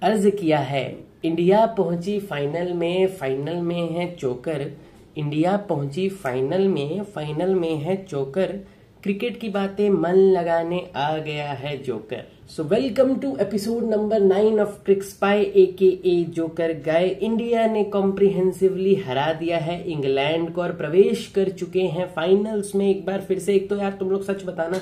अर्ज किया है। इंडिया पहुंची फाइनल में है चोकर। इंडिया पहुंची फाइनल में है चोकर। क्रिकेट की बातें मन लगाने आ गया है joker. So welcome to episode number 9 of CricSpy AKA joker guy. India ने कॉम्प्रिहेंसिवली हरा दिया है इंग्लैंड को और प्रवेश कर चुके हैं फाइनल्स में एक बार फिर से। एक तो यार तुम लोग सच बताना,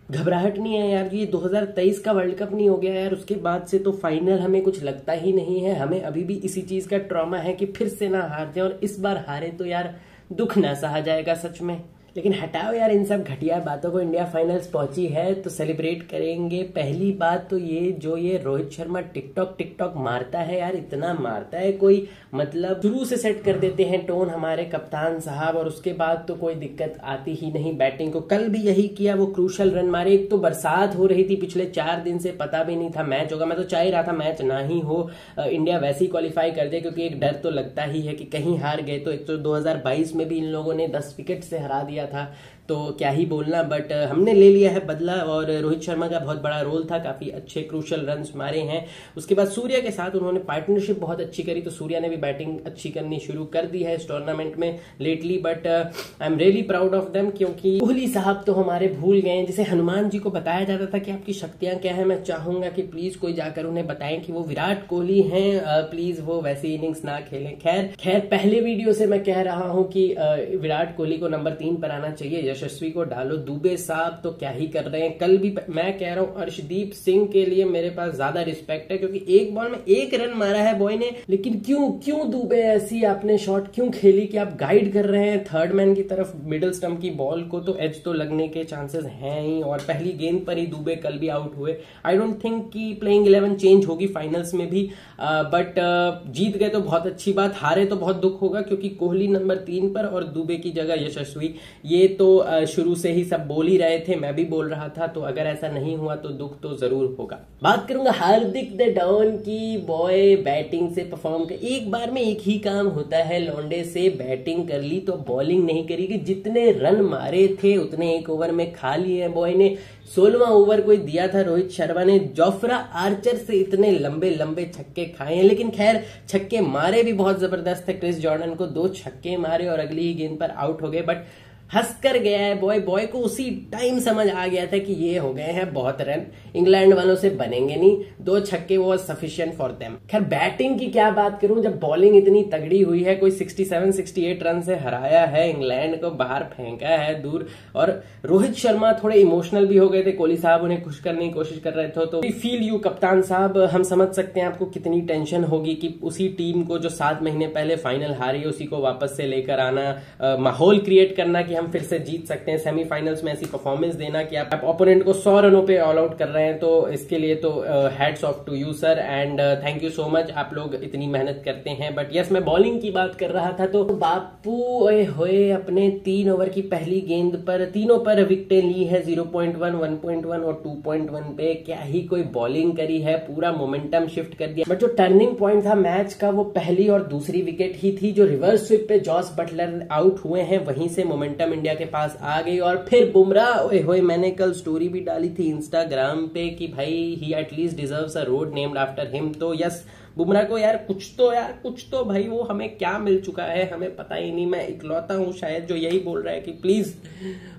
घबराहट नहीं है यार? ये 2023 का वर्ल्ड कप नहीं हो गया यार, उसके बाद से तो फाइनल हमें कुछ लगता ही नहीं है। हमें अभी भी इसी चीज का ट्रॉमा है कि फिर से ना हार जाए, और इस बार हारे तो यार दुख ना सहा जाएगा सच में। लेकिन हटाओ यार इन सब घटिया बातों को। इंडिया फाइनल्स पहुंची है तो सेलिब्रेट करेंगे। पहली बात तो ये रोहित शर्मा टिकटॉक मारता है यार, इतना मारता है कोई मतलब शुरू से सेट कर देते हैं टोन हमारे कप्तान साहब, और उसके बाद तो कोई दिक्कत आती ही नहीं बैटिंग को। कल भी यही किया, वो क्रूशल रन मारे। एक तो बरसात हो रही थी पिछले 4 दिन से, पता भी नहीं था मैच होगा। मैं तो चाह ही रहा था मैच ना ही हो, इंडिया वैसे ही क्वालिफाई कर दे, क्योंकि एक डर तो लगता ही है कि कहीं हार गए तो। एक तो 2022 में भी इन लोगों ने 10 विकेट से हरा दिया था, तो क्या ही बोलना। बट हमने ले लिया है बदला, और रोहित शर्मा का बहुत बड़ा रोल था, काफी अच्छे क्रूशल रन्स मारे हैं। उसके बाद सूर्या के साथ उन्होंने पार्टनरशिप बहुत अच्छी करी, तो सूर्या ने भी बैटिंग अच्छी करनी शुरू कर दी है इस टूर्नामेंट में lately. But I am really proud of them, क्योंकि कोहली साहब तो हमारे भूल गए। जैसे हनुमान जी को बताया जाता था कि आपकी शक्तियां क्या है, मैं चाहूंगा कि प्लीज कोई जाकर उन्हें बताएं कि वो विराट कोहली हैं, प्लीज वो वैसी इनिंग्स ना खेलें। खैर पहले वीडियो से मैं कह रहा हूं कि विराट कोहली को नंबर 3 पर आना चाहिए, यशस्वी को डालो। दुबे साहब तो क्या ही कर रहे हैं। कल भी मैं कह रहा हूं अर्शदीप सिंह के लिए मेरे पास ज्यादा रिस्पेक्ट है, क्योंकि एक बॉल में 1 रन मारा है बॉय ने। लेकिन क्यों दुबे ऐसी आपने शॉट क्यों खेली कि आप गाइड कर रहे हैं थर्ड मैन की तरफ मिडिल स्टंप की बॉल को, तो एज तो लगने के चांसेस हैं ही। और पहली गेंद पर ही दुबे कल भी आउट हुए। आई डोंट थिंक कि प्लेइंग 11 चेंज होगी फाइनल्स में भी, बट जीत गए तो बहुत अच्छी बात, हारे तो बहुत दुख होगा, क्योंकि कोहली नंबर 3 पर और दुबे की जगह यशस्वी। ये तो शुरू से ही सब बोल ही रहे थे, मैं भी बोल रहा था, तो अगर ऐसा नहीं हुआ तो दुख तो जरूर होगा। बात करूंगा हार्दिक द डॉन की। बॉय बैटिंग से परफॉर्म कर, एक बार में एक ही काम होता है लौंडे से, बैटिंग कर ली तो बॉलिंग नहीं करेगी। जितने रन मारे थे उतने एक ओवर में खा लिए बॉय ने। 16वां ओवर कोई दिया था रोहित शर्मा ने, जोफ्रा आर्चर से इतने लंबे लंबे छक्के खाए हैं। लेकिन खैर छक्के मारे भी बहुत जबरदस्त है। क्रिस जॉर्डन को 2 छक्के मारे और अगली ही गेंद पर आउट हो गए, बट हंसकर गया है बॉय को उसी टाइम समझ आ गया था कि ये हो गए हैं बहुत रन, इंग्लैंड वालों से बनेंगे नहीं। 2 छक्के वो सफिशिएंट फॉर देम। खैर बैटिंग की क्या बात करूं, जब बॉलिंग इतनी तगड़ी हुई है, कोई 67-68 रन से हराया है इंग्लैंड को, बाहर फेंका है दूर। और रोहित शर्मा थोड़े इमोशनल भी हो गए थे, कोहली साहब उन्हें खुश करने की कोशिश कर रहे थे। तो फील यू कप्तान साहब, हम समझ सकते हैं आपको कितनी टेंशन होगी कि उसी टीम को जो 7 महीने पहले फाइनल हारी, उसी को वापस से लेकर आना, माहौल क्रिएट करना कि हम फिर से जीत सकते हैं, सेमीफाइनल्स में ऐसी परफॉर्मेंस देना कि आप ओपोनेंट को 100 रनों पे ऑल आउट कर रहे हैं। तो इसके लिए तो hats off to you sir, and thank you so much. आप लोग इतनी मेहनत करते हैं। बट यस, मैं बॉलिंग की बात कर रहा था, तो बापू होए अपने 3 ओवर की पहली गेंद पर तीनों पर विकेटें ली है, 0.1, 1.1 और 2.1 पे। क्या ही कोई बॉलिंग करी है, पूरा मोमेंटम शिफ्ट कर दिया। बट जो टर्निंग पॉइंट था मैच का, वो पहली और दूसरी विकेट ही थी, जो रिवर्स स्विप पे जॉस बटलर आउट हुए हैं, वहीं से मोमेंटम इंडिया के पास आ गई। और फिर बुमराह होए, मैंने कल स्टोरी भी डाली थी इंस्टाग्राम पे कि भाई ही at least deserves a road named after him. तो यस, बुमराह को यार कुछ तो भाई, वो हमें क्या मिल चुका है हमें पता ही नहीं। मैं इकलौता हूं शायद जो यही बोल रहा है कि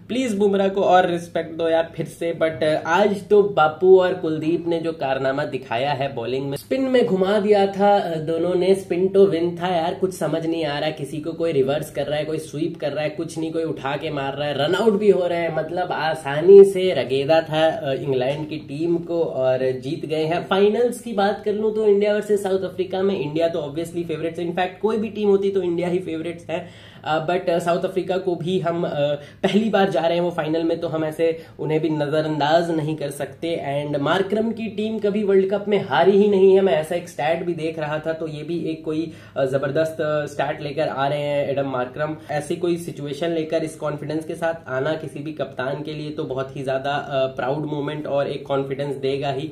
प्लीज बुमराह को और रिस्पेक्ट दो यार फिर से। बट आज तो बापू और कुलदीप ने जो कारनामा दिखाया है बॉलिंग में, स्पिन में घुमा दिया था दोनों ने, स्पिन टू विन था यार। कुछ समझ नहीं आ रहा है, किसी को कोई रिवर्स कर रहा है, कोई स्वीप कर रहा है, कुछ नहीं, कोई उठा के मार रहा है, रन आउट भी हो रहे हैं। मतलब आसानी से रगेदा था इंग्लैंड की टीम को और जीत गए हैं। फाइनल्स की बात कर लूं तो इंडिया वर्सेस साउथ अफ्रीका में इंडिया तो ऑब्वियसली फेवरेट्स है। इनफैक्ट कोई भी टीम होती तो इंडिया ही फेवरेट्स है, बट साउथ अफ्रीका को भी हम पहली बार जा रहे हैं वो फाइनल में, तो हम ऐसे उन्हें भी नजरअंदाज नहीं कर सकते। एंड मार्करम की टीम कभी वर्ल्ड कप में हारी ही नहीं है, मैं ऐसा एक स्टैट भी देख रहा था, तो ये भी एक कोई जबरदस्त स्टैट लेकर आ रहे हैं एडम मार्करम। ऐसी कोई सिचुएशन लेकर इस कॉन्फिडेंस के साथ आना किसी भी कप्तान के लिए तो बहुत ही ज्यादा प्राउड मोमेंट और एक कॉन्फिडेंस देगा ही।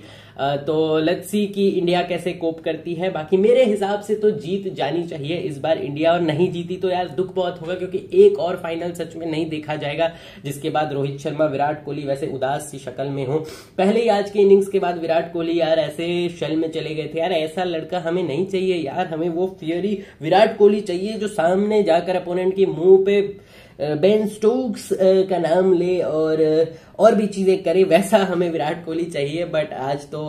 तो लेट्स सी कि इंडिया कैसे कोप करती है। बाकी मेरे हिसाब से तो जीत जानी चाहिए इस बार इंडिया, और नहीं जीती तो यार दुख बहुत होगा, क्योंकि एक और फाइनल सच में नहीं देखा जाएगा जिसके बाद रोहित शर्मा, विराट कोहली वैसे उदास सी शक्ल में हो। पहले ही आज की इनिंग्स के बाद विराट कोहली यार ऐसे शेल में चले गए थे। यार ऐसा लड़का हमें नहीं चाहिए यार, हमें वो फियरी विराट कोहली चाहिए जो सामने जाकर अपोनेंट के मुंह पे बेन स्टोक्स का नाम ले और भी चीजें करे, वैसा हमें विराट कोहली चाहिए। बट आज तो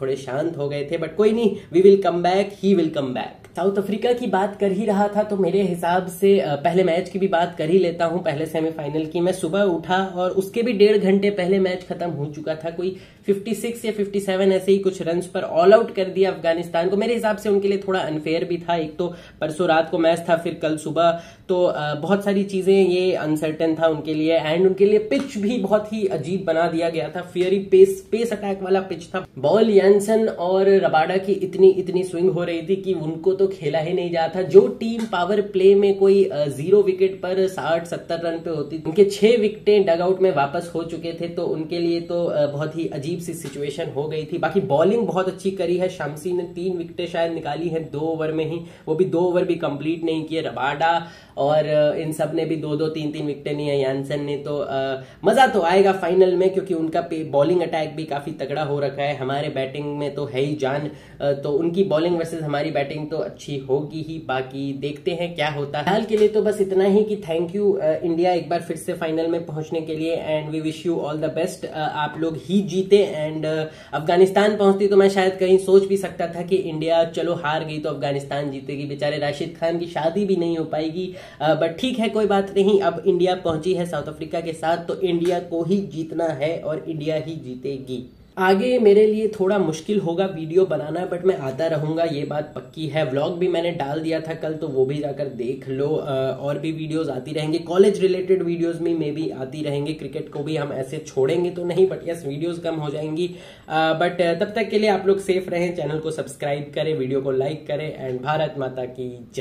थोड़े शांत हो गए थे, बट कोई नहीं, we will come back, he will come back. South Africa की बात कर ही रहा था तो मेरे हिसाब से पहले मैच की भी बात कर ही लेता हूं। पहले सेमीफाइनल की मैं सुबह उठा और उसके भी 1.5 घंटे पहले मैच खत्म हो चुका था। कोई 56 या 57 ऐसे ही कुछ रन्स पर ऑल आउट कर दिया अफगानिस्तान को। मेरे हिसाब से उनके लिए थोड़ा अनफेयर भी था। एक तो परसों रात को मैच था, फिर कल सुबह, तो बहुत सारी चीजें ये अनसर्टेन था उनके लिए। एंड उनके लिए पिच भी बहुत ही अजीब बना दिया गया था, फियरी पेस अटैक वाला पिच था। बॉल यानसन और रबाडा की इतनी स्विंग हो रही थी कि उनको तो खेला ही नहीं जाता। जो टीम पावर प्ले में कोई 0 विकेट पर 60-70 रन पे होती, उनके 6 विकेटें डगआउट में वापस हो चुके थे, तो उनके लिए तो बहुत ही अजीब सी सिचुएशन हो गई थी। बाकी बॉलिंग बहुत अच्छी करी है, शम्सी ने 3 विकेटें शायद निकाली हैं 2 ओवर में ही, वो भी 2 ओवर भी कंप्लीट नहीं किए। रबाडा और इन सब ने भी 2-2, 3-3 विकेटें ली है। यानसन ने तो मजा तो आएगा फाइनल में, क्योंकि उनका बॉलिंग अटैक भी काफी तगड़ा हो रखा है। हमारे बैटिंग में तो है ही जान, तो उनकी बॉलिंग वर्सेस हमारी बैटिंग तो अच्छी होगी ही। बाकी देखते हैं क्या होता है। हाल के लिए तो बस इतना ही कि थैंक यू इंडिया एक बार फिर से फाइनल में पहुंचने के लिए, and we wish you all the best. आप लोग ही जीते, एंड अफगानिस्तान पहुंचती तो मैं शायद कहीं सोच भी सकता था कि इंडिया चलो हार गई तो अफगानिस्तान जीतेगी, बेचारे राशिद खान की शादी भी नहीं हो पाएगी। बट ठीक है, कोई बात नहीं। अब इंडिया पहुंची है साउथ अफ्रीका के साथ, तो इंडिया को ही जीतना है और इंडिया ही जीतेगी। आगे मेरे लिए थोड़ा मुश्किल होगा वीडियो बनाना, बट मैं आता रहूंगा, ये बात पक्की है। व्लॉग भी मैंने डाल दिया था कल, तो वो भी जाकर देख लो। और भी वीडियोस आती रहेंगी, कॉलेज रिलेटेड वीडियोस में मे भी आती रहेंगी। क्रिकेट को भी हम ऐसे छोड़ेंगे तो नहीं, बट यस वीडियोस कम हो जाएंगी। बट तब तक के लिए आप लोग सेफ रहें, चैनल को सब्सक्राइब करें, वीडियो को लाइक करें, एंड भारत माता की जय।